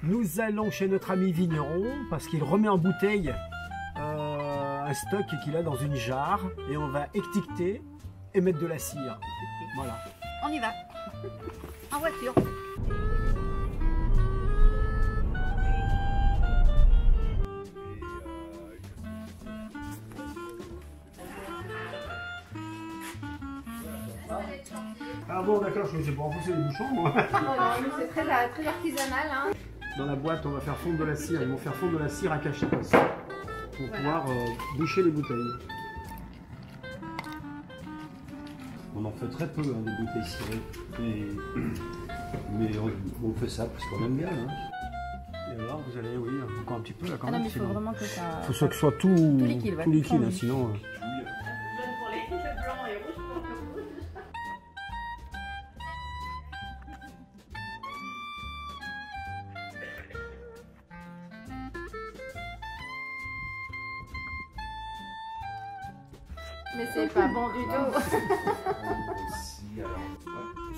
Nous allons chez notre ami vigneron parce qu'il remet en bouteille un stock qu'il a dans une jarre et on va étiqueter et mettre de la cire. Voilà. On y va. En voiture. Ah bon, d'accord, je ne sais pas enfoncer les bouchons, moi. C'est très artisanal. Hein. Dans la boîte, on va faire fondre de la cire. Ils vont faire fondre de la cire à cachet comme ça pour pouvoir boucher les bouteilles. On en fait très peu, hein, des bouteilles cirées. Mais on fait ça parce qu'on aime bien. Hein. Et alors, vous allez, oui, encore un petit peu là quand Ah même. non, mais il faut vraiment que ça. Il faut que ce soit tout liquide, hein, sinon. Jaune pour les blancs et rouge pour le rouge. Mais c'est pas bon du tout.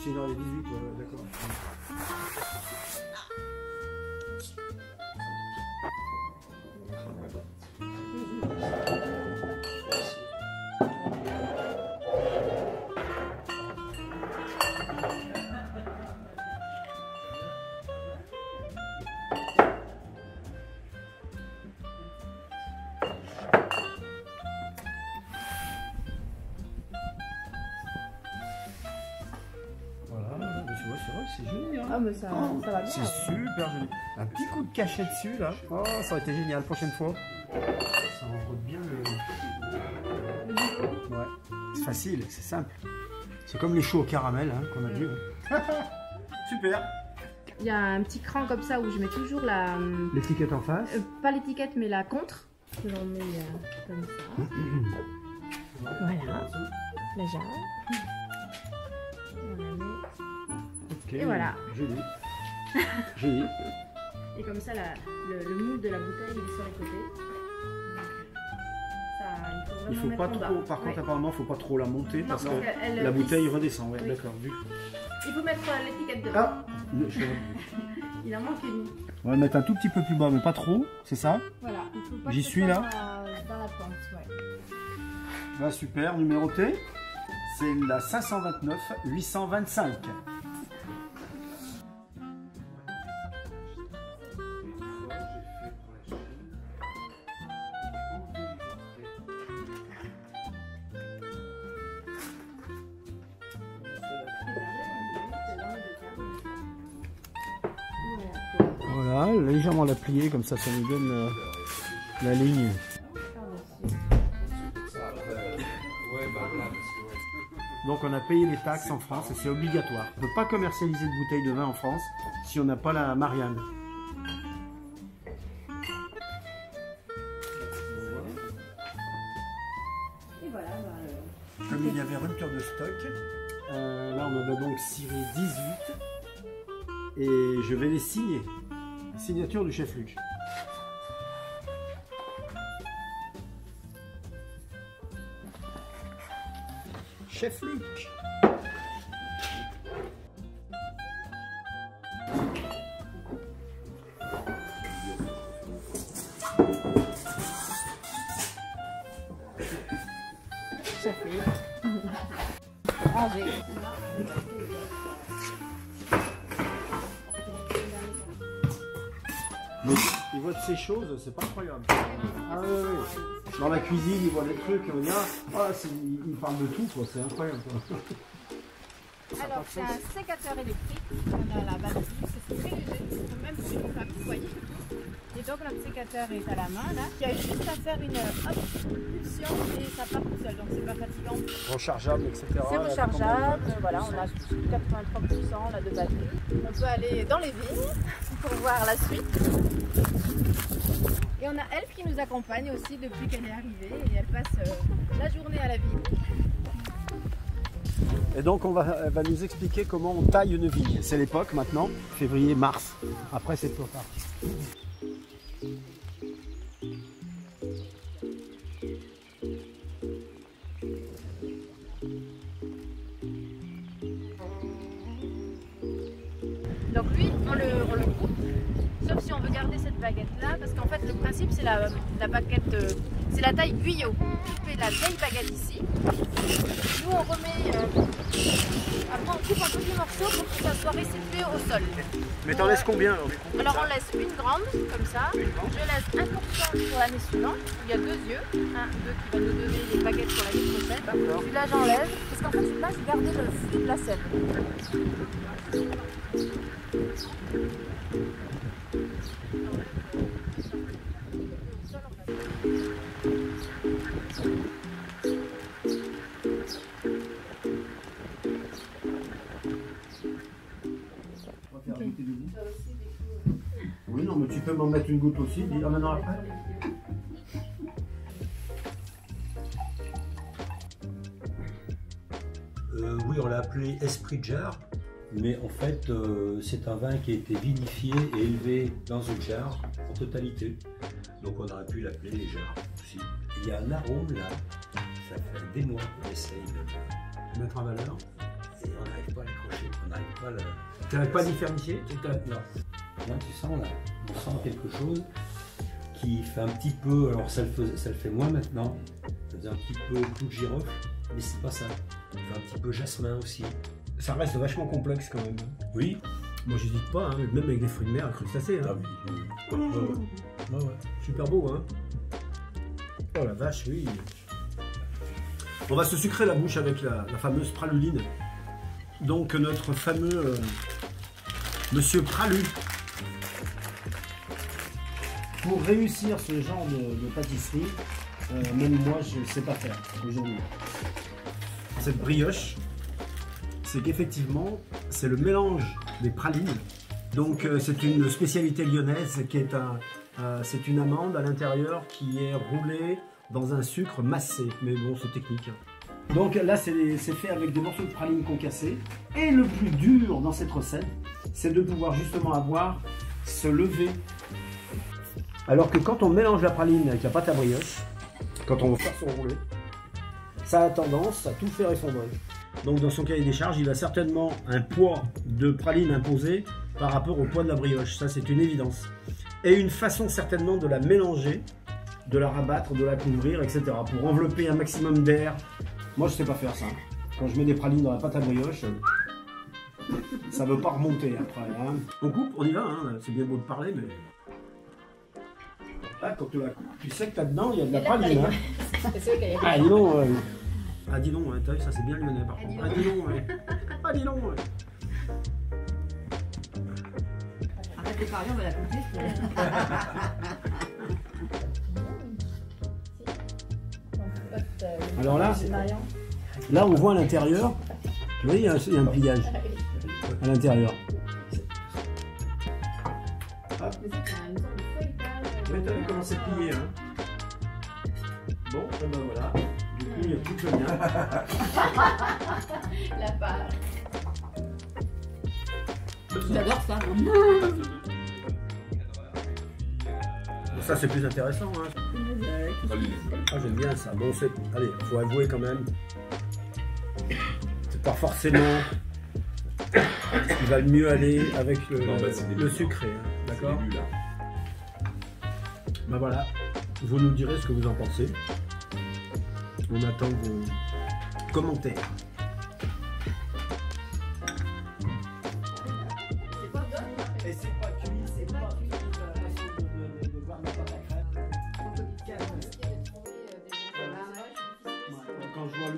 C'est dans les 18, d'accord. C'est génial. Ah mais ça va bien. C'est super joli. Un petit coup de cachet dessus là. Oh, ça aurait été génial. Prochaine fois. Ça enrobe bien le. Ouais. C'est facile, c'est simple. C'est comme les choux au caramel hein, qu'on a vu. Super. Il y a un petit cran comme ça où je mets toujours la. L'étiquette en face. Pas l'étiquette mais la contre. J'en mets comme ça. Voilà. La jarre. Okay. Et voilà. Joli. Joli. Et comme ça, le moule de la bouteille il est sur les côtés. Ça, il faut pas trop. Par contre, apparemment, il ne faut pas trop la monter parce que la bouteille redescend. Ouais, oui. D'accord. Il faut mettre l'étiquette dedans. Ah. Il en manque une. On va mettre un tout petit peu plus bas, mais pas trop. C'est ça? Voilà. J'y suis là. Dans la pente, ouais. Bah, super. Numéroté. C'est la 529 825. Voilà, légèrement la plier, comme ça, ça nous donne la ligne. Donc on a payé les taxes en France et c'est obligatoire. On ne peut pas commercialiser de bouteilles de vin en France si on n'a pas la Marianne. Et voilà. Comme il y avait rupture de stock, là on en a donc ciré 18 et je vais les signer. Signature du chef Luc. Chef Luc. Chef Luc. Rangé. Mais il voit de ces choses, c'est pas incroyable. Ah oui, oui. Dans la cuisine, il voit des trucs, il parle de tout, quoi. C'est incroyable. Quoi. Alors, c'est un sécateur électrique. On a la batterie, c'est très léger, même pour une femme, vous voyez. Et donc, notre sécateur est à la main, là. Il y a juste à faire une pulsion et ça part tout seul, donc c'est pas fatigant. Rechargeable, etc. C'est rechargeable, voilà, on a 83% là, de batterie. On peut aller dans les vignes pour voir la suite. Et on a Elf qui nous accompagne aussi depuis qu'elle est arrivée et elle passe la journée à la vigne. Et donc elle va nous expliquer comment on taille une vigne. C'est l'époque maintenant, février-mars. Après c'est trop tard. Donc lui, on le coupe, sauf garder cette baguette-là parce qu'en fait, le principe, c'est la baguette, c'est la taille guyot. On fait la vieille baguette ici. Nous, on remet, après, on coupe un petit morceau pour que ça soit restitué au sol. Mais t'en laisses combien alors on laisse une grande, comme ça. Je laisse 1% pour l'année suivante. Il y a 2 yeux. 1, 2 qui va nous donner les baguettes pour l'année prochaine. Celui-là, j'enlève. Parce qu'en fait, celui-là, je gardais le fruit de la sève. Oui, non, mais tu peux m'en mettre une goutte aussi, dis maintenant après. Oui, on l'a appelé Esprit de Jarre, mais en fait, c'est un vin qui a été vinifié et élevé dans une jarre en totalité. Donc on aurait pu l'appeler les jarres aussi. Il y a un arôme là, ça fait des mois qu'on essaye de mettre en valeur et on n'arrive pas à l'accrocher, on n'arrive pas à le... Tu n'arrives pas à différencier? Non. Là, tu sens là, on sent quelque chose qui fait un petit peu, alors ça le fait moins maintenant, ça faisait un petit peu clou de girofle, mais c'est pas ça. Il fait un petit peu jasmin aussi. Ça reste vachement complexe quand même. Oui. Moi j'hésite pas, hein, même avec des fruits de mer, crustacés. Hein. Ah oui. Ouais. Super beau, hein. Oh la vache, oui. On va se sucrer la bouche avec la fameuse praluline. Donc notre fameux Monsieur Pralu. Pour réussir ce genre de pâtisserie, même moi je ne sais pas faire aujourd'hui. Cette brioche, c'est qu'effectivement, c'est le mélange des pralines. Donc c'est une spécialité lyonnaise qui est c'est une amande à l'intérieur qui est roulée dans un sucre massé. Mais bon, c'est technique. Donc là, c'est fait avec des morceaux de praline concassés. Et le plus dur dans cette recette, c'est de pouvoir justement avoir ce lever. Alors que quand on mélange la praline avec la pâte à brioche, quand on va faire son roulé, ça a tendance à tout faire effondrer. Donc dans son cahier des charges, il a certainement un poids de praline imposé par rapport au poids de la brioche. Ça, c'est une évidence. Et une façon certainement de la mélanger, de la rabattre, de la couvrir, etc. pour envelopper un maximum d'air. Moi, je sais pas faire ça. Quand je mets des pralines dans la pâte à brioche, ça ne veut pas remonter après. Hein. On coupe, on y va. Hein. C'est bien beau de parler, mais... Là, quand tu la coupes, tu sais que là-dedans, il y a de la praline. Hein. Ah, dis donc, ah, dis donc, t'as vu, ça c'est bien lyonnais par contre. Ah, dis donc, ouais. Ah, dis donc, ouais. Arrête de parler, on va la couper. Alors là, on voit à l'intérieur, vous voyez, il y a un pliage à l'intérieur. Oui, t'as vu comment c'est plié, hein. Bon, et ben voilà. Du coup, il n'y a plus que le mien. La part. J'adore ça. Ça, c'est plus intéressant, hein. Ah, j'aime bien ça. Bon, allez, faut avouer quand même. C'est pas forcément ce qui va le mieux aller avec le sucré, hein. D'accord? Ben voilà, vous nous direz ce que vous en pensez. On attend vos commentaires. Et c'est pas cuit, c'est pas cuit de voir ma pâte à crème. Quand je vois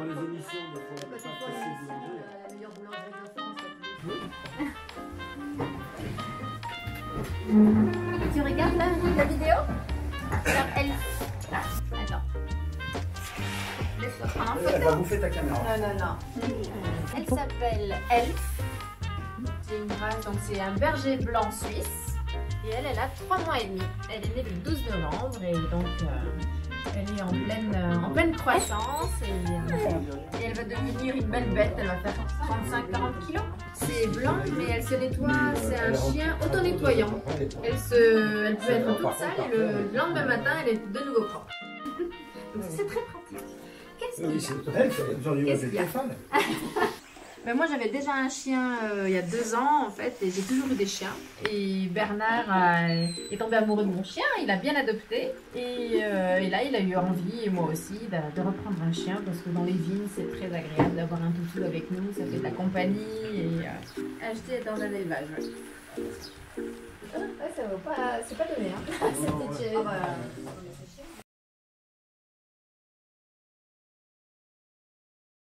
les émissions de la meilleure boulangerie de France. Tu regardes la vidéo? Attends. Laisse-moi prendre en photo. Elle va bouffer ta caméra. Non. Elle s'appelle Elf. C'est une race, donc c'est un berger blanc suisse. Et elle a 3 mois et demi. Elle est née le 12 novembre et donc elle est en pleine croissance et elle va devenir une belle bête. Elle va faire 35-40 kilos. C'est blanc, mais elle se nettoie. C'est un chien auto-nettoyant. Elle peut être toute sale et le lendemain matin, elle est de nouveau propre. Donc c'est très pratique. Qu'est-ce qu'il y a? J'en ai eu un téléphone. Ben moi j'avais déjà un chien il y a 2 ans en fait et j'ai toujours eu des chiens. Et Bernard est tombé amoureux de mon chien, il a bien adopté et là il a eu envie et moi aussi de reprendre un chien parce que dans les vignes c'est très agréable d'avoir un toutou avec nous, ça fait de la compagnie et acheter dans un élevage. Ouais. Ouais, ça vaut pas, c'est pas donné hein.